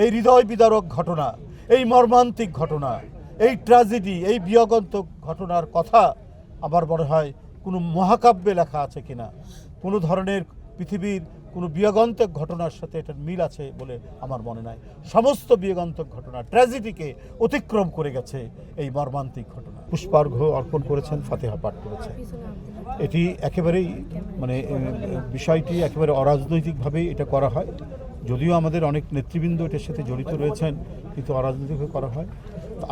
এই হৃদয় বিদারক ঘটনা, এই মর্মান্তিক ঘটনা, এই ট্র্যাজেডি, এই বিয়োগান্তক ঘটনার কথা আমার মনে হয় কোনো মহাকাব্যে লেখা আছে কিনা, কোনো ধরনের পৃথিবীর কোনো বিয়োগান্তক ঘটনার সাথে এটার মিল আছে বলে আমার মনে নাই। সমস্ত বিয়োগান্তক ঘটনা, ট্র্যাজেডিকে অতিক্রম করে গেছে এই মর্মান্তিক ঘটনা। পুষ্পার্ঘ্য অর্পণ করেছেন, ফাতিহা পাঠ করেছেন। এটি একেবারেই বিষয়টি একেবারে অরাজনৈতিকভাবেই এটা করা হয়, যদিও আমাদের অনেক নেতৃবৃন্দ এটার সাথে জড়িত রয়েছেন, কিন্তু অরাজনৈতিকভাবে করা হয়।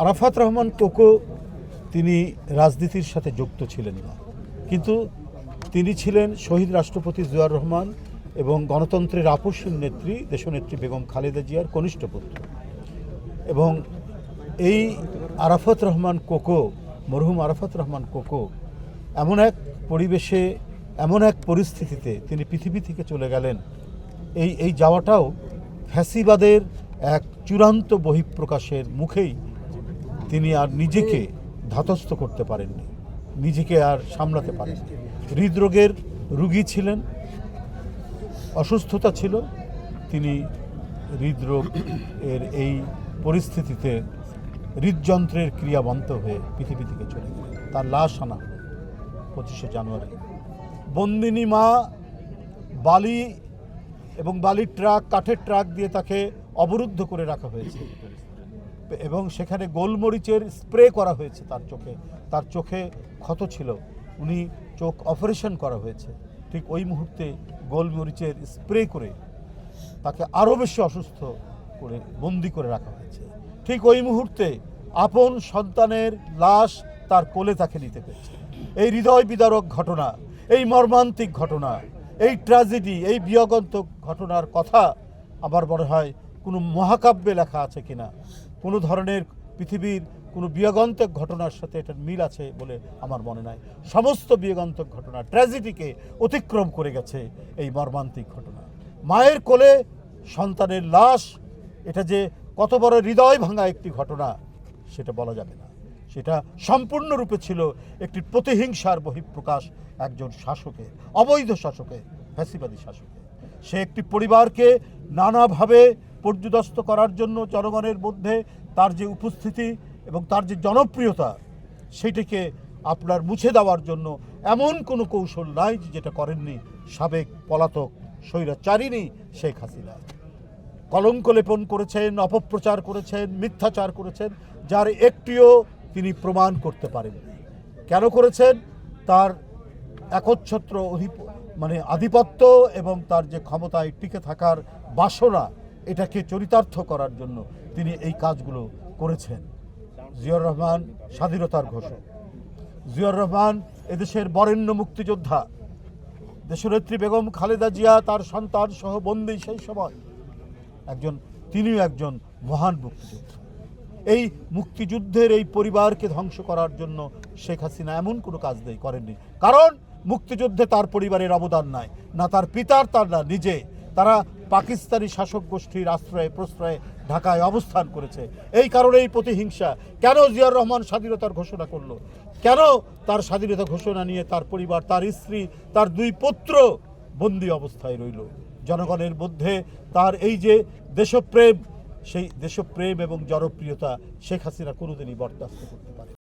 আরাফাত রহমান কোকো তিনি রাজনীতির সাথে যুক্ত ছিলেন না, কিন্তু তিনি ছিলেন শহীদ রাষ্ট্রপতি জিয়াউর রহমান এবং গণতন্ত্রের আপসহীন নেত্রী দেশনেত্রী বেগম খালেদা জিয়ার কনিষ্ঠ পুত্র। এবং এই আরাফাত রহমান কোকো, মরহুম আরাফাত রহমান কোকো এমন এক পরিবেশে, এমন এক পরিস্থিতিতে তিনি পৃথিবী থেকে চলে গেলেন, এই যাওয়াটাও ফ্যাসিবাদের এক চূড়ান্ত বহিঃপ্রকাশের মুখেই তিনি আর নিজেকে ধাতস্থ করতে পারেননি, নিজেকে আর সামলাতে পারেননি। হৃদরোগের রোগী ছিলেন, অসুস্থতা ছিল, তিনি হৃদরোগ এর এই পরিস্থিতিতে হৃদযন্ত্রের ক্রিয়া বন্ধ হয়ে পৃথিবী থেকে চলে গেলেন। তার লাশ আনা হলো 25শে জানুয়ারি। বন্দিনী মা বালি এবং বালির ট্রাক, কাঠের ট্রাক দিয়ে তাকে অবরুদ্ধ করে রাখা হয়েছে এবং সেখানে গোলমরিচের স্প্রে করা হয়েছে তার চোখে ক্ষত ছিল, উনি চোখ অপারেশন করা হয়েছে। ঠিক ওই মুহূর্তে গোলমরিচের স্প্রে করে তাকে আরও বেশি অসুস্থ করে বন্দি করে রাখা হয়েছে। ঠিক ওই মুহূর্তে আপন সন্তানের লাশ তার কোলে তাকে নিতে পেরেছে। এই হৃদয় বিদারক ঘটনা, এই মর্মান্তিক ঘটনা, এই ট্র্যাজেডি, এই বিয়োগান্তক ঘটনার কথা আমার মনে হয় কোনো মহাকাব্যে লেখা আছে কিনা, কোনো ধরনের পৃথিবীর কোনো বিয়োগান্তক ঘটনার সাথে এটার মিল আছে বলে আমার মনে নাই। সমস্ত বিয়োগান্তক ঘটনা, ট্র্যাজেডিকে অতিক্রম করে গেছে এই মর্মান্তিক ঘটনা। মায়ের কোলে সন্তানের লাশ, এটা যে কত বড় হৃদয় ভাঙা একটি ঘটনা সেটা বলা যাবে না। সেটা সম্পূর্ণরূপে ছিল একটি প্রতিহিংসার বহিঃপ্রকাশ একজন শাসকের, অবৈধ শাসকের, ফ্যাসিবাদী শাসকের। সে একটি পরিবারকে নানাভাবে পর্যুদস্ত করার জন্য জনগণের মধ্যে তার যে উপস্থিতি এবং তার যে জনপ্রিয়তা, সেটিকে আপনার মুছে দেওয়ার জন্য এমন কোনো কৌশল নাই যেটা করেননি সাবেক পলাতক স্বৈরাচারিণী শেখ হাসিনা। কলঙ্ক লেপন করেছেন, অপপ্রচার করেছেন, মিথ্যাচার করেছেন, যার একটিও তিনি প্রমাণ করতে পারেননি। কেন করেছেন? তার একচ্ছত্র আধিপত্য এবং তার যে ক্ষমতায় টিকে থাকার বাসনা, এটাকে চরিতার্থ করার জন্য তিনি এই কাজগুলো করেছেন। জিয়াউর রহমান স্বাধীনতার ঘোষক, জিয়াউর রহমান এদেশের বরেণ্য মুক্তিযোদ্ধা, দেশনেত্রী বেগম খালেদা জিয়া তার সন্তান সহ বন্দী সেই সময় তিনিও একজন মহান মুক্তিযোদ্ধা। এই মুক্তিযুদ্ধের এই পরিবারকে ধ্বংস করার জন্য শেখ হাসিনা এমন কোনো কাজ করেননি, কারণ মুক্তিযুদ্ধে তার পরিবারের অবদান নাই, না তার পিতার, তার না নিজে। তারা পাকিস্তানি শাসক গোষ্ঠীর আশ্রয়ে প্রশ্রয়ে ঢাকায় অবস্থান করেছে। এই কারণে এই প্রতিহিংসা। কেন জিয়াউর রহমান স্বাধীনতার ঘোষণা করলো? কেন তার স্বাধীনতা ঘোষণা নিয়ে তার পরিবার, তার স্ত্রী, তার 2 পুত্র বন্দী অবস্থায় রইল? জনগণের মধ্যে তার এই যে দেশপ্রেম, সেই দেশপ্রেম এবং জনপ্রিয়তা শেখ হাসিনা কোনোদিনই বরদাস্ত করতে পারে।